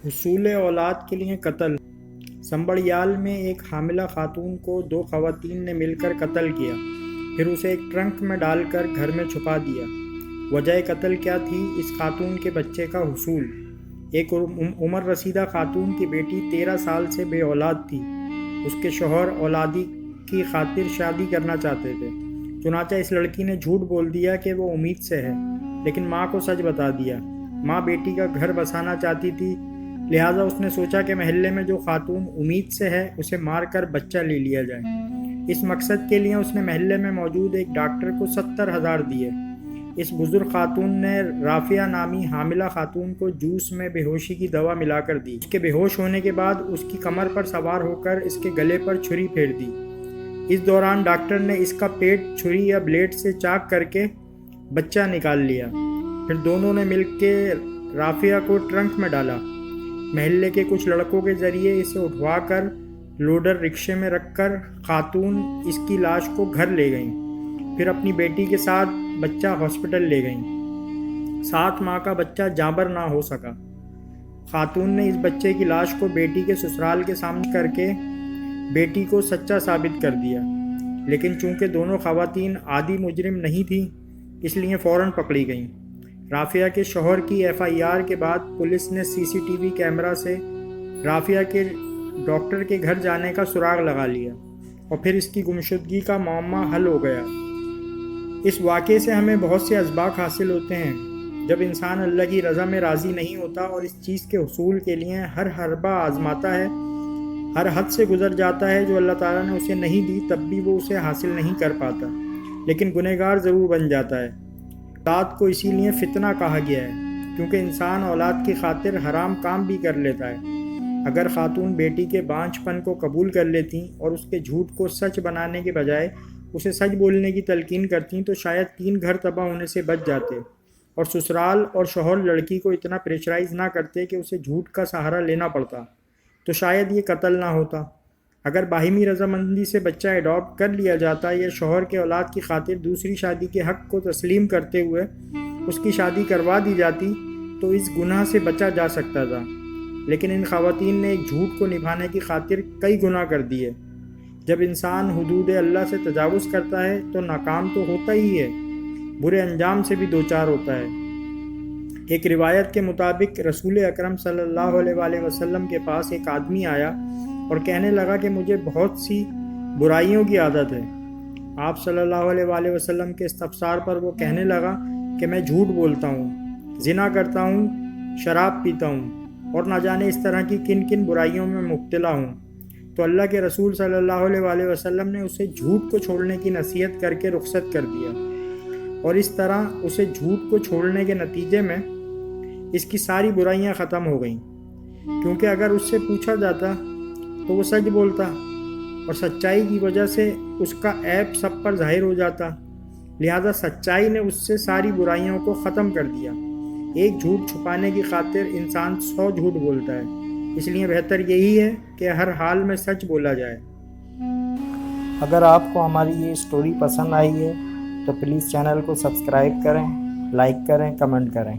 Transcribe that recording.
حصول اولاد کے لیے قتل۔ سنبڑیال میں ایک حاملہ خاتون کو 2 خواتین نے مل کر قتل کیا، پھر اسے ایک ٹرنک میں ڈال کر گھر میں چھپا دیا۔ وجہ قتل کیا تھی؟ اس خاتون کے بچے کا حصول۔ ایک عمر رسیدہ خاتون کی بیٹی 13 سال سے بے اولاد تھی۔ اس کے شوہر اولادی کی خاطر شادی کرنا چاہتے تھے، چنانچہ اس لڑکی نے جھوٹ بول دیا کہ وہ امید سے ہے، لیکن ماں کو سچ بتا دیا۔ ماں بیٹی کا گھر بسانا چاہتی تھی، لہٰذا اس نے سوچا کہ محلے میں جو خاتون امید سے ہے اسے مار کر بچہ لے لیا جائے۔ اس مقصد کے لیے اس نے محلے میں موجود ایک ڈاکٹر کو 70,000 دیے۔ اس بزرگ خاتون نے رافعہ نامی حاملہ خاتون کو جوس میں بے ہوشی کی دوا ملا کر دی۔ اس کے بے ہوش ہونے کے بعد اس کی کمر پر سوار ہو کر اس کے گلے پر چھری پھیر دی۔ اس دوران ڈاکٹر نے اس کا پیٹ چھری یا بلیڈ سے چاک کر کے بچہ نکال لیا۔ پھر دونوں نے مل کے رافعہ کو ٹرنک میں ڈالا۔ محلے کے کچھ لڑکوں کے ذریعے اسے اٹھوا کر لوڈر رکشے میں رکھ کر خاتون اس کی لاش کو گھر لے گئیں، پھر اپنی بیٹی کے ساتھ بچہ ہاسپٹل لے گئیں۔ 7 ماہ کا بچہ جانبر نہ ہو سکا۔ خاتون نے اس بچے کی لاش کو بیٹی کے سسرال کے سامنے کر کے بیٹی کو سچا ثابت کر دیا، لیکن چونکہ دونوں خواتین عادی مجرم نہیں تھیں اس لیے فوراً پکڑی گئیں۔ رافعہ کے شوہر کی FIR کے بعد پولیس نے CCTV کیمرہ سے رافعہ کے ڈاکٹر کے گھر جانے کا سراغ لگا لیا اور پھر اس کی گمشدگی کا معمہ حل ہو گیا۔ اس واقعے سے ہمیں بہت سے اسباق حاصل ہوتے ہیں۔ جب انسان اللہ کی رضا میں راضی نہیں ہوتا اور اس چیز کے حصول کے لیے ہر حربہ آزماتا ہے، ہر حد سے گزر جاتا ہے جو اللہ تعالیٰ نے اسے نہیں دی، تب بھی وہ اسے حاصل نہیں کر پاتا، لیکن گنہگار ضرور بن جاتا ہے۔ اولاد کو اسی لیے فتنہ کہا گیا ہے، کیونکہ انسان اولاد کی خاطر حرام کام بھی کر لیتا ہے۔ اگر خاتون بیٹی کے بانجھ پن کو قبول کر لیتیں اور اس کے جھوٹ کو سچ بنانے کے بجائے اسے سچ بولنے کی تلقین کرتیں تو شاید 3 گھر تباہ ہونے سے بچ جاتے، اور سسرال اور شوہر لڑکی کو اتنا پریشرائز نہ کرتے کہ اسے جھوٹ کا سہارا لینا پڑتا، تو شاید یہ قتل نہ ہوتا۔ اگر باہمی رضامندی سے بچہ ایڈاپٹ کر لیا جاتا یا شوہر کے اولاد کی خاطر دوسری شادی کے حق کو تسلیم کرتے ہوئے اس کی شادی کروا دی جاتی تو اس گناہ سے بچا جا سکتا تھا، لیکن ان خواتین نے ایک جھوٹ کو نبھانے کی خاطر کئی گناہ کر دیے۔ جب انسان حدود اللہ سے تجاوز کرتا ہے تو ناکام تو ہوتا ہی ہے، برے انجام سے بھی دوچار ہوتا ہے۔ ایک روایت کے مطابق رسول اکرم صلی اللہ علیہ وآلہ وسلم کے پاس ایک آدمی آیا اور کہنے لگا کہ مجھے بہت سی برائیوں کی عادت ہے۔ آپ صلی اللہ علیہ وآلہ وسلم کے استفسار پر وہ کہنے لگا کہ میں جھوٹ بولتا ہوں، زنا کرتا ہوں، شراب پیتا ہوں اور نہ جانے اس طرح کی کن کن برائیوں میں مبتلا ہوں۔ تو اللہ کے رسول صلی اللہ علیہ وآلہ وسلم نے اسے جھوٹ کو چھوڑنے کی نصیحت کر کے رخصت کر دیا، اور اس طرح اسے جھوٹ کو چھوڑنے کے نتیجے میں اس کی ساری برائیاں ختم ہو گئیں، کیونکہ اگر اس سے پوچھا جاتا تو وہ سچ بولتا اور سچائی کی وجہ سے اس کا عیب سب پر ظاہر ہو جاتا، لہذا سچائی نے اس سے ساری برائیوں کو ختم کر دیا۔ ایک جھوٹ چھپانے کی خاطر انسان 100 جھوٹ بولتا ہے، اس لیے بہتر یہی ہے کہ ہر حال میں سچ بولا جائے۔ اگر آپ کو ہماری یہ سٹوری پسند آئی ہے تو پلیز چینل کو سبسکرائب کریں، لائک کریں، کمنٹ کریں۔